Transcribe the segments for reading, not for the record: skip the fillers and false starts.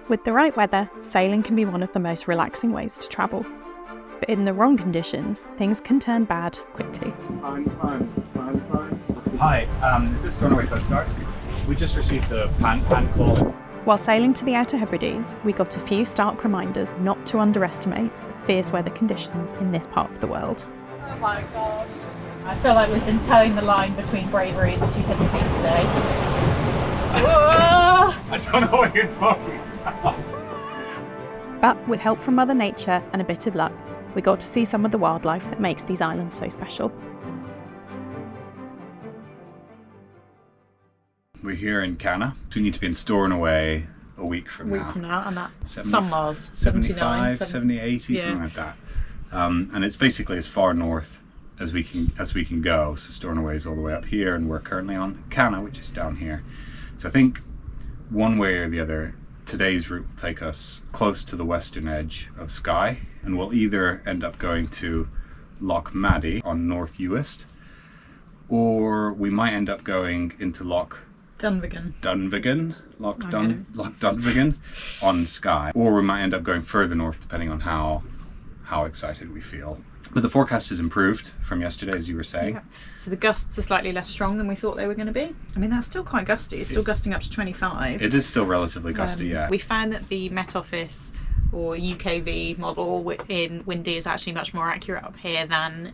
With the right weather, sailing can be one of the most relaxing ways to travel. But in the wrong conditions, things can turn bad quickly. Hi, is this Stornoway Coastguard? We just received a pan call. While sailing to the Outer Hebrides, we got a few stark reminders not to underestimate the fierce weather conditions in this part of the world. Oh my gosh. I feel like we've been towing the line between bravery and stupidity today. I don't know what you're talking about. But with help from Mother Nature and a bit of luck, we got to see some of the wildlife that makes these islands so special. We're here in Canna. We need to be in Stornoway a week from now. And that's some miles. 75, 70, 80, yeah. something like that. And it's basically as far north as we can go. So Stornoway is all the way up here, and we're currently on Canna, which is down here. So I think one way or the other, today's route will take us close to the western edge of Skye, and we'll either end up going to Loch Maddy on North Uist, or we might end up going into Loch Dunvegan on Skye, or we might end up going further north depending on how excited we feel. But the forecast has improved from yesterday, as you were saying. Yeah. So the gusts are slightly less strong than we thought they were going to be. I mean, that's still quite gusty. It's still gusting up to 25. It is still relatively gusty, yeah. We found that the Met Office or UKV model in windy is actually much more accurate up here than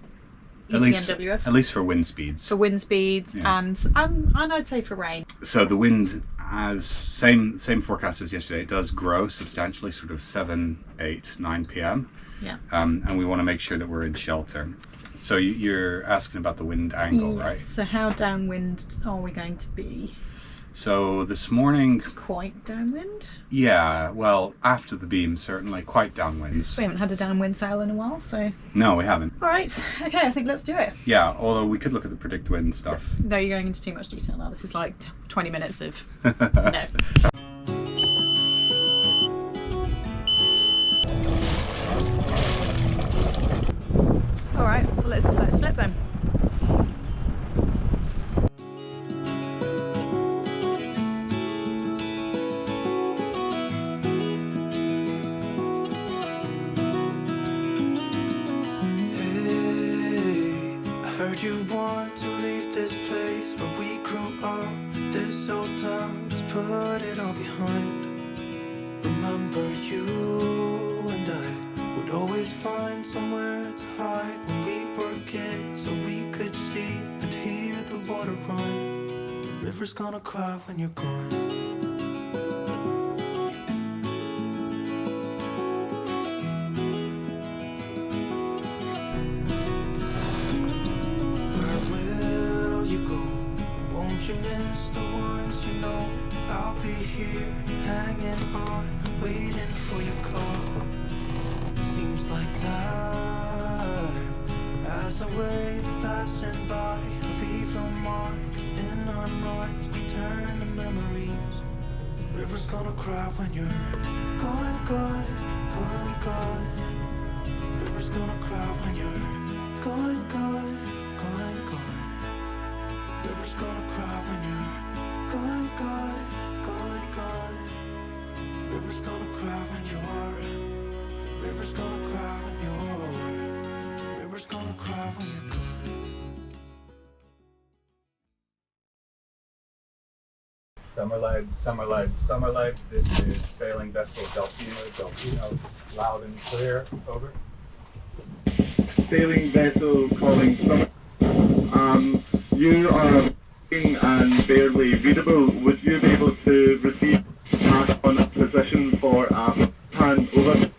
ECNWF. At least for wind speeds. For wind speeds, yeah. and I'd say for rain. So the wind, as same forecast as yesterday, it does grow substantially, sort of 7, 8, 9 p.m. Yeah. And we want to make sure that we're in shelter. So you're asking about the wind angle, yes. Right? So how downwind are we going to be? So this morning... Quite downwind? Yeah, well, after the beam, certainly quite downwinds. We haven't had a downwind sail in a while, so... No, we haven't. All right, okay, I think let's do it. Yeah, although we could look at the predict wind stuff. No, you're going into too much detail now. This is like 20 minutes of... No. All right, well, let's slip then. Hey, I heard you want to leave this place where we grew up. This old town, just put it all behind. Remember you and I would always find somewhere to hide when we were kids, so we could see and hear the water run. The river's gonna cry when you're gone. Where will you go? Won't you miss the ones you know? I'll be here, hanging on, waiting for your call. Seems like time as a wave passing by, leave a mark in our minds to turn to memories. The river's gonna cry when you're gone, gone, gone, gone. The river's gonna cry when you're gone, gone, gone, gone. The river's gonna cry when you're gone, gone, gone, gone. The river's gonna cry when you're... River's gonna cry when you're... River's gonna cry when you're gone. Summerlead, Summerlead, Summerlead. This is sailing vessel Delfino, loud and clear, over. Sailing vessel calling Summer. You are and barely readable. Would you be able to receive pass on a position for a hand over?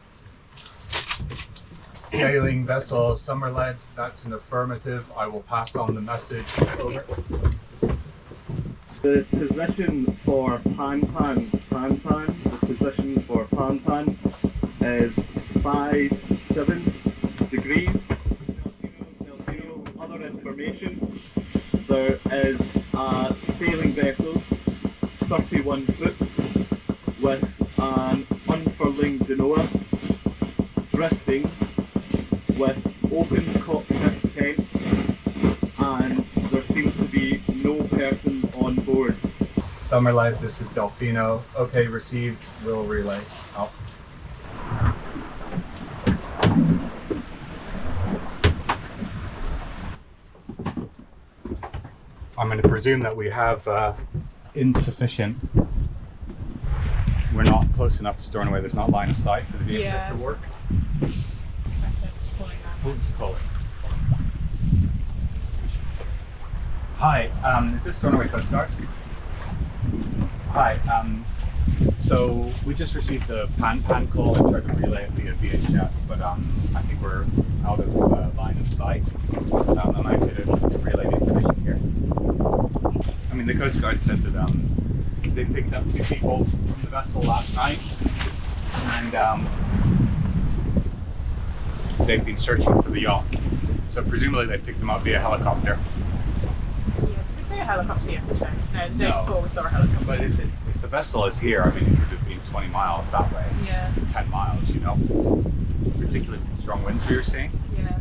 Sailing vessel Summerlead, that's an affirmative. I will pass on the message, over. The position for Pan, the position for Pan is 5-7 degrees. Other information, there is a sailing vessel, 31 foot, with an unfurling genoa, drifting, with open cockpit tents, and there seems to be no person on board. Summer Life, this is Delfino. Okay, received, will relay. Oh. I'm going to presume that we have insufficient. We're not close enough to Stornoway. There's not line of sight for the VHF to work. Let's call it. Hi, is this Stornoway Coastguard? Hi, so we just received a pan call and tried to relay it via VHF, but I think we're out of line of sight, and I could able to relay the information here. I mean, the Coast Guard said that they picked up 2 people from the vessel last night, and they've been searching for the yacht. So presumably they picked them up via helicopter. Yeah, did we see a helicopter yesterday? No, the day before we saw a helicopter. But if the vessel is here, I mean, it could have been 20 miles that way. Yeah. 10 miles, you know. Particularly with the strong winds we were seeing. Yeah.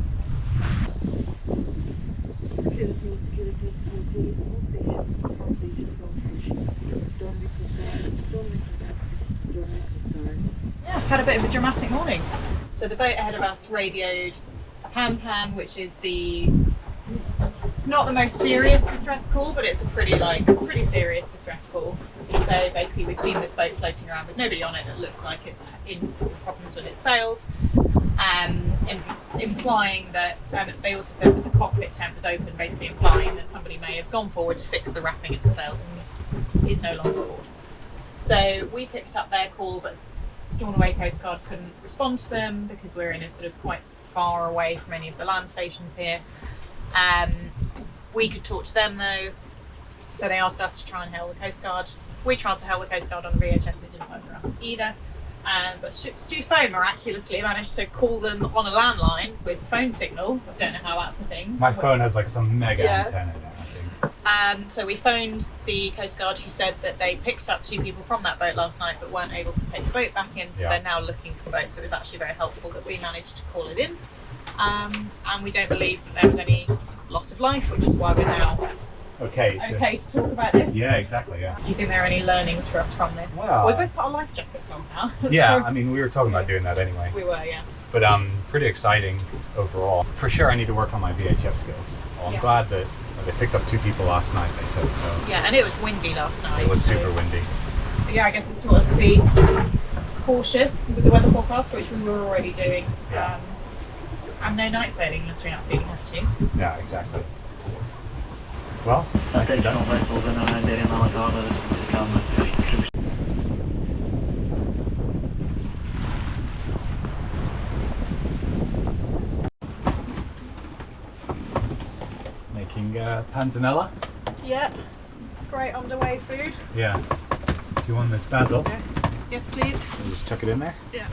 Yeah, had a bit of a dramatic morning. So the boat ahead of us radioed a pan, which is it's not the most serious distress call, but it's a pretty serious distress call. So basically we've seen this boat floating around with nobody on it that looks like it's in problems with its sails, implying that, and they also said that the cockpit tent was open, basically implying that somebody may have gone forward to fix the wrapping of the sails and is no longer aboard. So we picked up their call, but Stornoway Coastguard couldn't respond to them because we're in a sort of quite far away from any of the land stations here. We could talk to them though, so they asked us to try and hail the Coastguard. We tried to hail the Coastguard on the VHF, but it didn't work for us either. But Stu's phone miraculously managed to call them on a landline with phone signal. I don't know how that's a thing. My phone has like some mega antenna in it, I think. So we phoned the Coast Guard, who said that they picked up 2 people from that boat last night but weren't able to take the boat back in, so they're now looking for the boat. So it was actually very helpful that we managed to call it in. And we don't believe that there was any loss of life, which is why we're now okay to talk about this. Yeah, exactly, yeah. Do you think there are any learnings for us from this? Well, we both put our life jackets on now. Yeah, So I mean, we were talking about doing that anyway. we were, yeah. But pretty exciting overall. For sure, I need to work on my VHF skills. Well, I'm glad that they picked up 2 people last night, they said, so. Yeah, and it was windy last night. It was so- super windy. But yeah, I guess it's taught us to be cautious with the weather forecast, which we were already doing. Yeah. And no night sailing unless we absolutely have to. Yeah, exactly. Well, I see that. Making panzanella. Yeah, great underway food. Yeah. Do you want this basil? Yeah. Yes, please. We'll just chuck it in there. Yeah.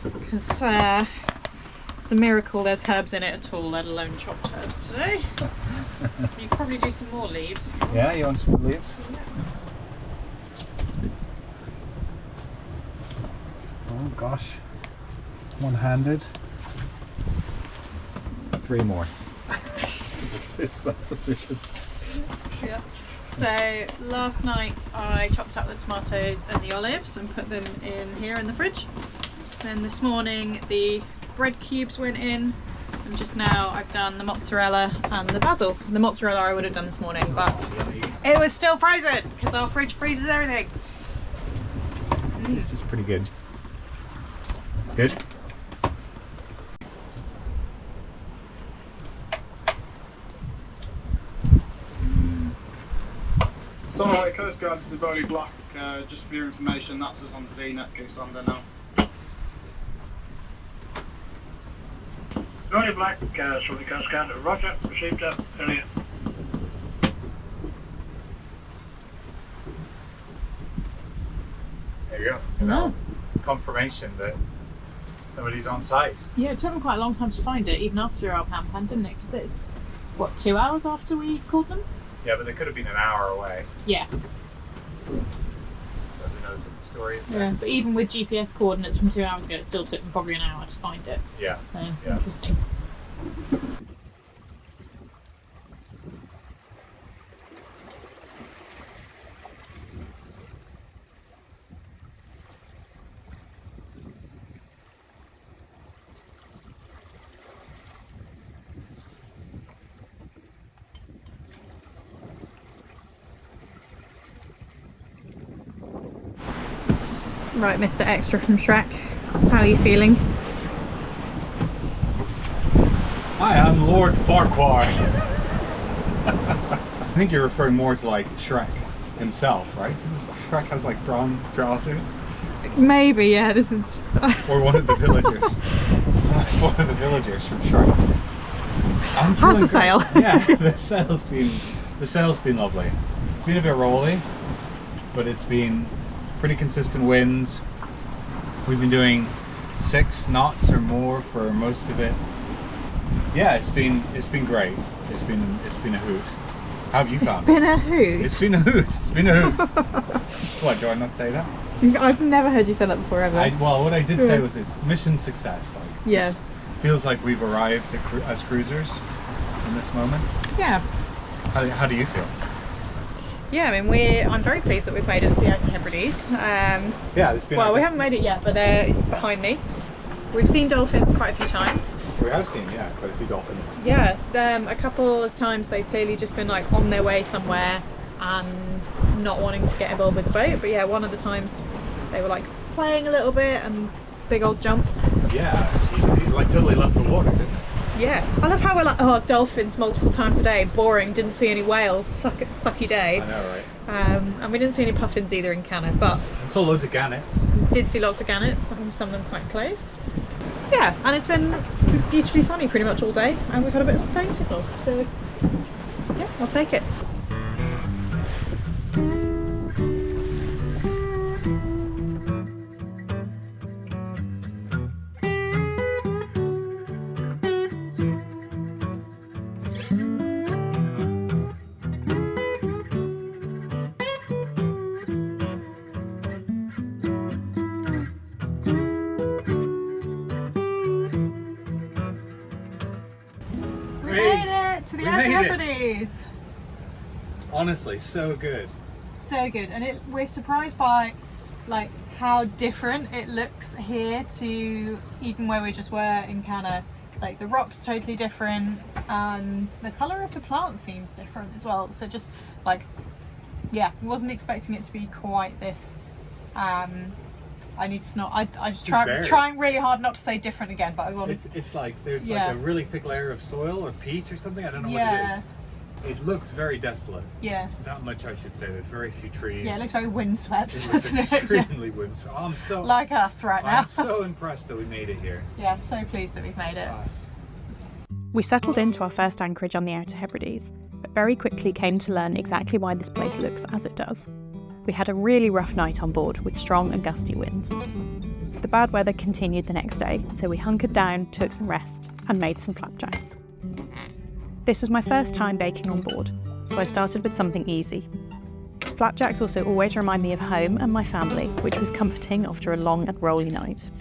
Because it's a miracle there's herbs in it at all, let alone chopped herbs today. You could probably do some more leaves. Yeah, you want some leaves? Oh gosh. One-handed. 3 more. Is that sufficient? Yeah. So last night I chopped up the tomatoes and the olives and put them in here in the fridge. Then this morning the bread cubes went in, and just now I've done the mozzarella and the basil. The mozzarella I would have done this morning, but it was still frozen because our fridge freezes everything. This is pretty good. Good? Stornoway Coastguard is very black, just for your information, that's us on CNET, Kicks on there now. Stornoway Black, Stornoway Coastguard, roger, received that, earlier. There you go. No. Confirmation that somebody's on site. Yeah, it took them quite a long time to find it, even after our pan, didn't it? Because it's, what, 2 hours after we called them? Yeah, but they could have been an hour away. Yeah. So who knows what the story is there. Yeah, but even with GPS coordinates from 2 hours ago, it still took them probably an hour to find it. Yeah. So, Yeah. interesting. Right, Mr. Extra from Shrek, how are you feeling? I am Lord Farquaad. I think you're referring more to like Shrek himself, right? Because Shrek has like brown trousers. Maybe, yeah, this is... Or one of the villagers. One of the villagers from Shrek. How's the sail? Yeah, the sail's been lovely. It's been a bit rolly, but it's been pretty consistent winds. We've been doing 6 knots or more for most of it. Yeah, it's been great. It's been a hoot. How have you found it? It's been a hoot. It's been a hoot. It's been a hoot. What, do I not say that? I've never heard you say that before ever. Well, what I did say was it's mission success. Like, yeah. Feels like we've arrived as cruisers in this moment. Yeah. How do you feel? Yeah, I mean, I'm very pleased that we've made it to the Outer Hebrides. Yeah, there's been. Well, we haven't made it yet, but they're behind me. We've seen dolphins quite a few times. We have seen, yeah, quite a few dolphins. Yeah, a couple of times they've clearly just been like on their way somewhere and not wanting to get involved with the boat. But yeah, one of the times they were like playing a little bit and big old jump. Yeah, so you like totally left the water, didn't it? Yeah, I love how we're like, oh, dolphins multiple times a day, boring, didn't see any whales, sucky day. I know, right? And we didn't see any puffins either in Canna, but I saw loads of gannets. Did see lots of gannets, some of them quite close. Yeah, and it's been beautifully sunny pretty much all day, and we've had a bit of a phone signal, so yeah, I'll take it. To the Outer Hebrides. Honestly, so good. So good, and we're surprised by like how different it looks here to even where we just were in Canna. Like the rock's totally different, and the colour of the plant seems different as well. So just like, yeah, wasn't expecting it to be quite this. I need to not. I just trying really hard not to say different again, but I want. It's like there's like a really thick layer of soil or peat or something. I don't know what it is. It looks very desolate. Yeah. That much I should say. There's very few trees. Yeah, it looks very windswept. It looks extremely windswept. Oh, I'm so like us right now. I'm so impressed that we made it here. Yeah, so pleased that we've made it. We settled into our first anchorage on the Outer Hebrides, but very quickly came to learn exactly why this place looks as it does. We had a really rough night on board with strong and gusty winds. The bad weather continued the next day, so we hunkered down, took some rest, and made some flapjacks. This was my first time baking on board, so I started with something easy. Flapjacks also always remind me of home and my family, which was comforting after a long and rolly night.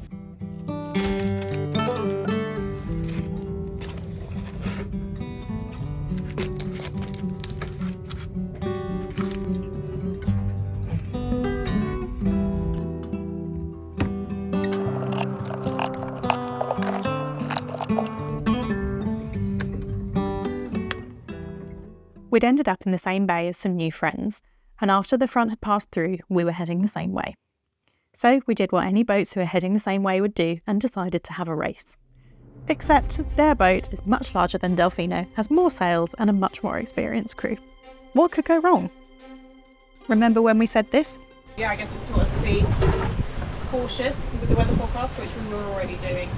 We'd ended up in the same bay as some new friends, and after the front had passed through, we were heading the same way. So we did what any boats who are heading the same way would do and decided to have a race. Except their boat is much larger than Delfino, has more sails and a much more experienced crew. What could go wrong? Remember when we said this? Yeah, I guess it's taught us to be cautious with the weather forecast, which we were already doing.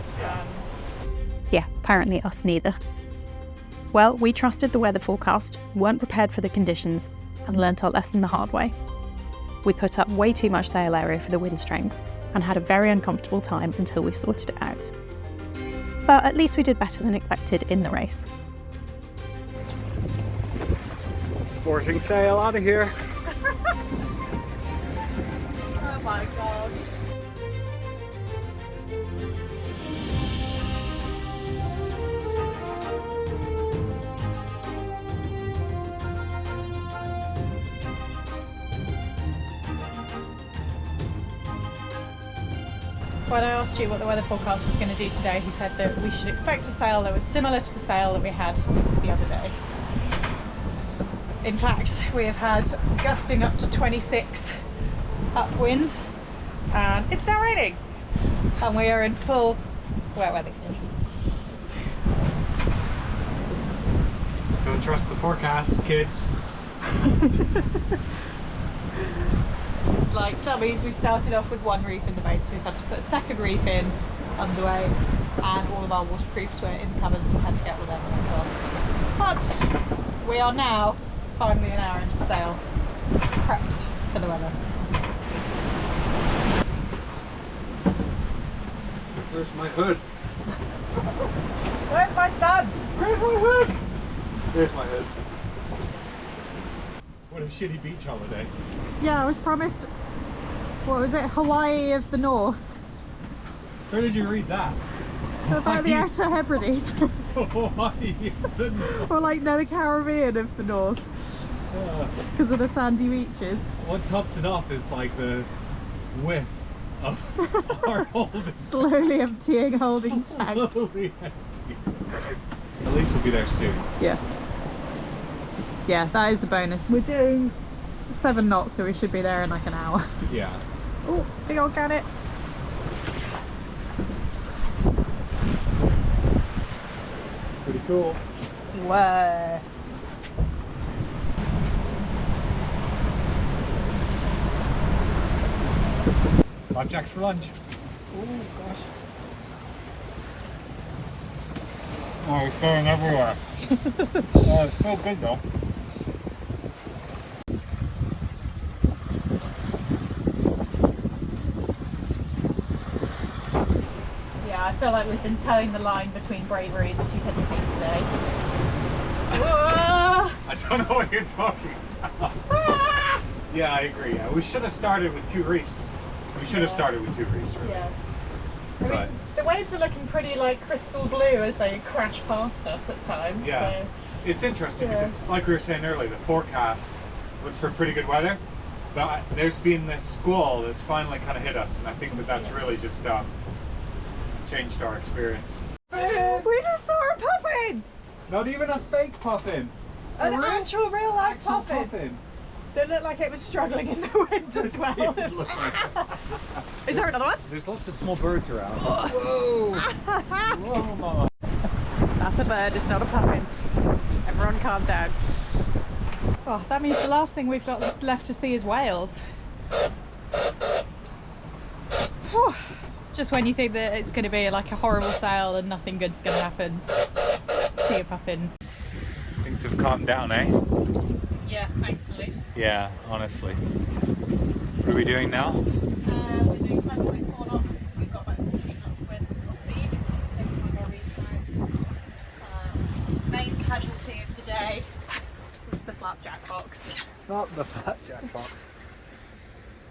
Yeah, apparently us neither. Well, we trusted the weather forecast, weren't prepared for the conditions, and learnt our lesson the hard way. We put up way too much sail area for the wind strength, and had a very uncomfortable time until we sorted it out. But at least we did better than expected in the race. Sporting sail out of here. Oh my gosh. When I asked you what the weather forecast was going to do today, he said that we should expect a sail that was similar to the sail that we had the other day. In fact, we have had gusting up to 26 upwind and it's now raining, and we are in full wet weather. Don't trust the forecasts, kids. Like, that means we started off with one reef in the boat, so we've had to put a second reef in underway, and all of our waterproofs were in the cabin, so we had to get all of them as well. But we are now finally an hour into sail, prepped for the weather. Where's my hood? Where's my son? Where's my hood? There's my hood. What a shitty beach holiday. Yeah, I was promised, what was it, Hawaii of the North? Where did you read that? About the Outer Hebrides. Hawaii of the North. Or like, no, the Caribbean of the North. Because of the sandy beaches. What tops it off is like the width of our holding. Slowly emptying holding tank. Slowly empty. At least we'll be there soon. Yeah. Yeah, that is the bonus. We're doing 7 knots, so we should be there in like an hour. Yeah. Oh, big old gannet. Pretty cool. Whoa. Flapjacks for lunch. Oh gosh. Oh, it's going everywhere. Oh, it's so good though. Yeah, I feel like we've been towing the line between bravery and stupidity today. I don't know what you're talking about. Yeah, I agree. Yeah, we should have started with 2 reefs. We should have started with 2 reefs, really. Yeah. I mean, But the waves are looking pretty like crystal blue as they crash past us at times. yeah, So. it's interesting Yeah. because, like we were saying earlier, the forecast was for pretty good weather, but there's been this squall that's finally kind of hit us, and I think that that's really just changed our experience. We just saw a puffin! Not even a fake puffin. An actual real life Actual puffin. That looked like it was struggling in the wind as well. It looked like it. Is there another one? There's lots of small birds around. Whoa! Whoa, mama. That's a bird, it's not a puffin. Everyone calm down. Oh, that means the last thing we've got left to see is whales. Whew. Just when you think that it's going to be like a horrible sail and nothing good's going to happen, see a puffin. Things have calmed down, eh? Yeah, thankfully. Yeah, honestly. What are we doing now? We're doing 5.4 knots. We've got about 14 knots of wind off lead. Taking one more reach now. Main casualty of the day is the flapjack box. Not the flapjack box.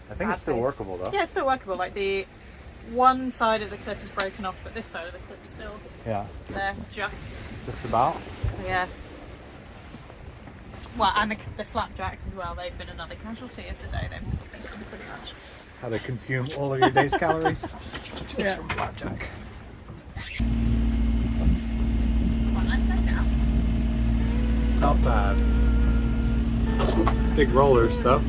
I think Sad it's still face. workable though. Yeah, it's still workable. Like the one side of the clip is broken off, but this side of the clip's still Yeah, there, just. just about. So yeah. Well, and the flapjacks as well. They've been another casualty of the day. They've been eaten pretty much. How to consume all of your day's calories just Yeah. from flapjack. Quite nice day now. Not bad. Big rollers though.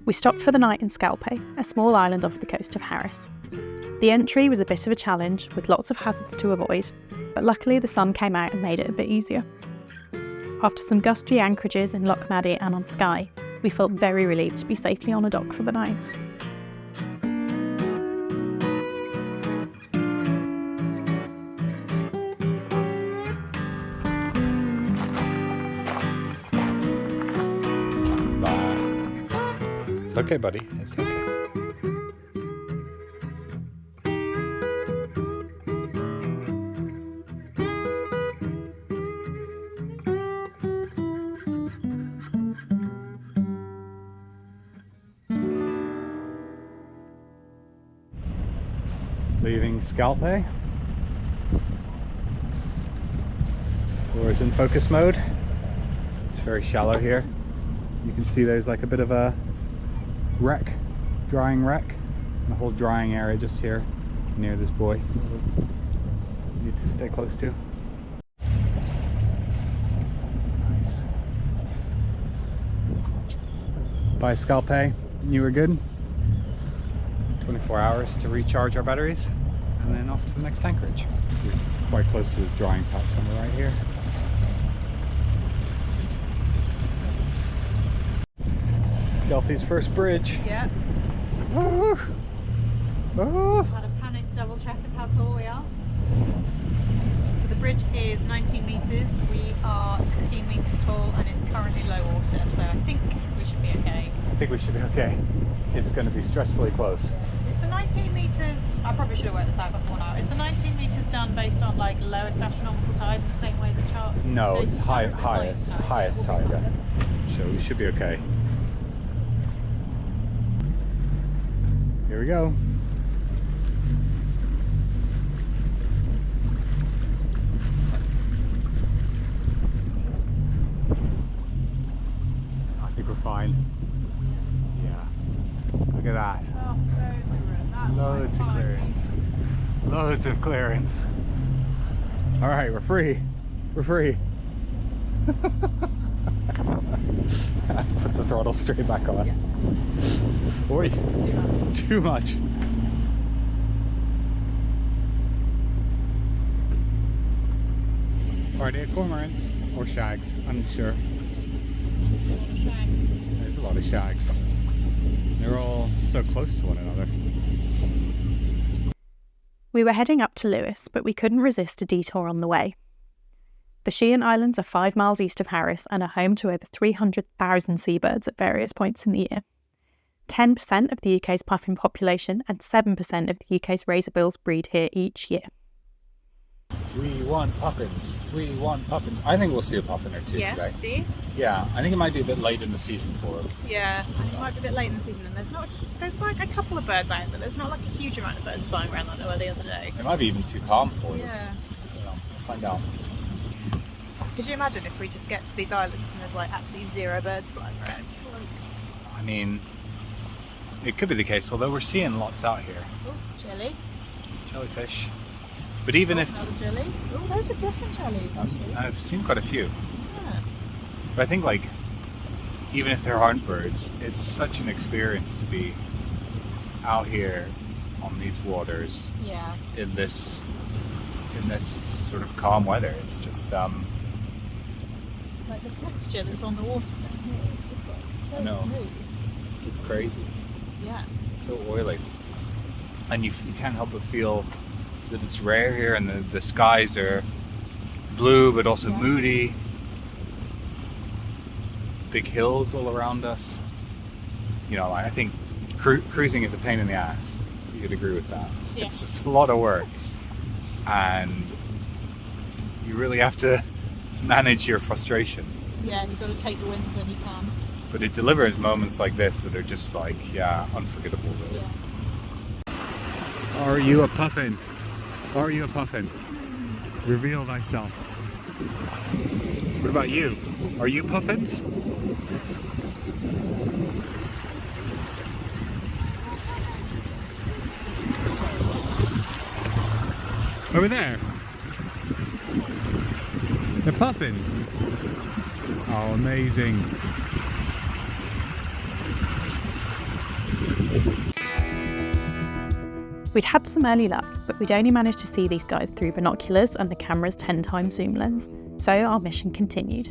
We stopped for the night in Scalpay, a small island off the coast of Harris. The entry was a bit of a challenge, with lots of hazards to avoid, but luckily the sun came out and made it a bit easier. After some gusty anchorages in Loch Maddy and on Skye, we felt very relieved to be safely on a dock for the night. It's okay, buddy. It's okay. Leaving Scalpay. Doors in focus mode. It's very shallow here. You can see there's like a bit of a wreck, drying wreck, and a whole drying area just here near this buoy. Need to stay close to. Nice. Bye Scalpay. You were good. 24 hours to recharge our batteries, and then off to the next anchorage. We're quite close to this drying patch on the right here. Delphi's first bridge. Yeah. Woo! Woo! Had a panic double check of how tall we are. So the bridge is 19 metres, we are 16 metres tall, and it's currently low water, so I think we should be okay. I think we should be okay. It's going to be stressfully close. Is the 19 metres, I probably should have worked this out before now, is the 19 metres done based on like lowest astronomical tide in the same way the chart? No, it's highest highest tide. Yeah. So we should be okay. Here we go. I think we're fine. Yeah. Look at that. Oh, Loads of clearance. Loads of clearance. All right, we're free. We're free. Put the throttle straight back on. Yeah. Oi. Too much. Are they cormorants or shags? I'm not sure. There's a lot of shags. They're all so close to one another. We were heading up to Lewis, but we couldn't resist a detour on the way. The Shiant Islands are 5 miles east of Harris and are home to over 300,000 seabirds at various points in the year. 10% of the UK's puffin population and 7% of the UK's razorbills breed here each year. We want puffins. We want puffins. I think we'll see a puffin or two today. Do you? Yeah, I think it might be a bit late in the season for them. Yeah, and it might be a bit late in the season, and there's like a couple of birds out, but there's not like a huge amount of birds flying around like there were the other day. It might be even too calm for them. Yeah. You know, we'll find out. Could you imagine if we just get to these islands and there's like absolutely zero birds flying around? I mean, it could be the case, although we're seeing lots out here. Oh, jelly. Jellyfish. But even if... Another jelly. Oh, those are different jellies. I've seen quite a few. Yeah. But I think, like, even if there aren't birds, it's such an experience to be out here on these waters. Yeah. In this sort of calm weather. It's just like the texture that's on the water down here. It's like so I know. smooth. It's crazy. Yeah. So oily. And you can't help but feel that it's rare here, and the skies are blue but also moody. Big hills all around us. You know, I think cruising is a pain in the ass. You could agree with that. Yeah. It's just a lot of work, and you really have to manage your frustration. Yeah, you've got to take the wins when you can. But it delivers moments like this that are just like, yeah, unforgettable really. Yeah. Are you a puffin? Are you a puffin? Reveal thyself. What about you? Are you puffins? Over there. The puffins. Oh, amazing. We'd had some early luck, but we'd only managed to see these guys through binoculars and the camera's 10x zoom lens, so our mission continued.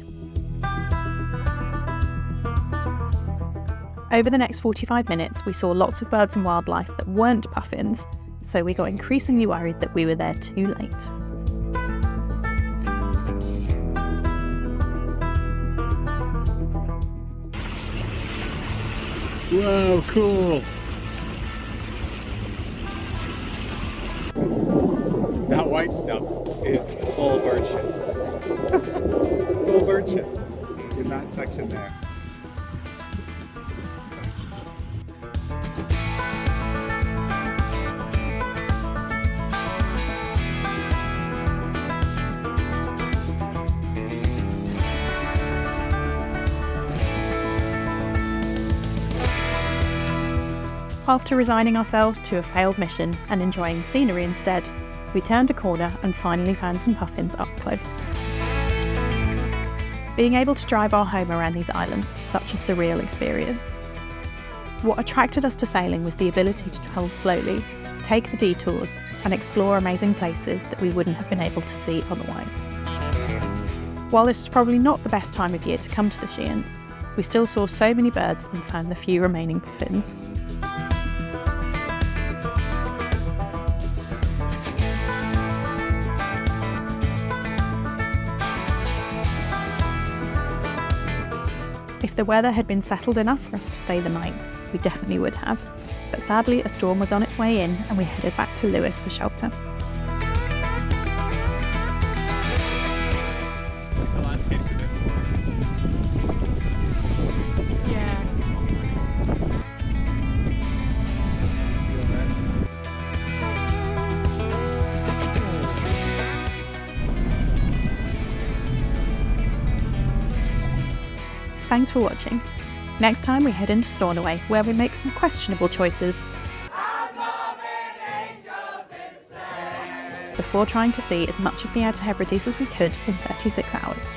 Over the next 45 minutes, we saw lots of birds and wildlife that weren't puffins, so we got increasingly worried that we were there too late. Whoa, cool. That white stuff is all bird shit. It's all bird shit in that section there. After resigning ourselves to a failed mission and enjoying the scenery instead, we turned a corner and finally found some puffins up close. Being able to drive our home around these islands was such a surreal experience. What attracted us to sailing was the ability to travel slowly, take the detours, and explore amazing places that we wouldn't have been able to see otherwise. While this was probably not the best time of year to come to the Shiants, we still saw so many birds and found the few remaining puffins. If the weather had been settled enough for us to stay the night, we definitely would have. But sadly, a storm was on its way in and we headed back to Lewis for shelter. The landscape's a bit more. Yeah. Thanks for watching. Next time we head into Stornoway, where we make some questionable choices before trying to see as much of the Outer Hebrides as we could in 36 hours.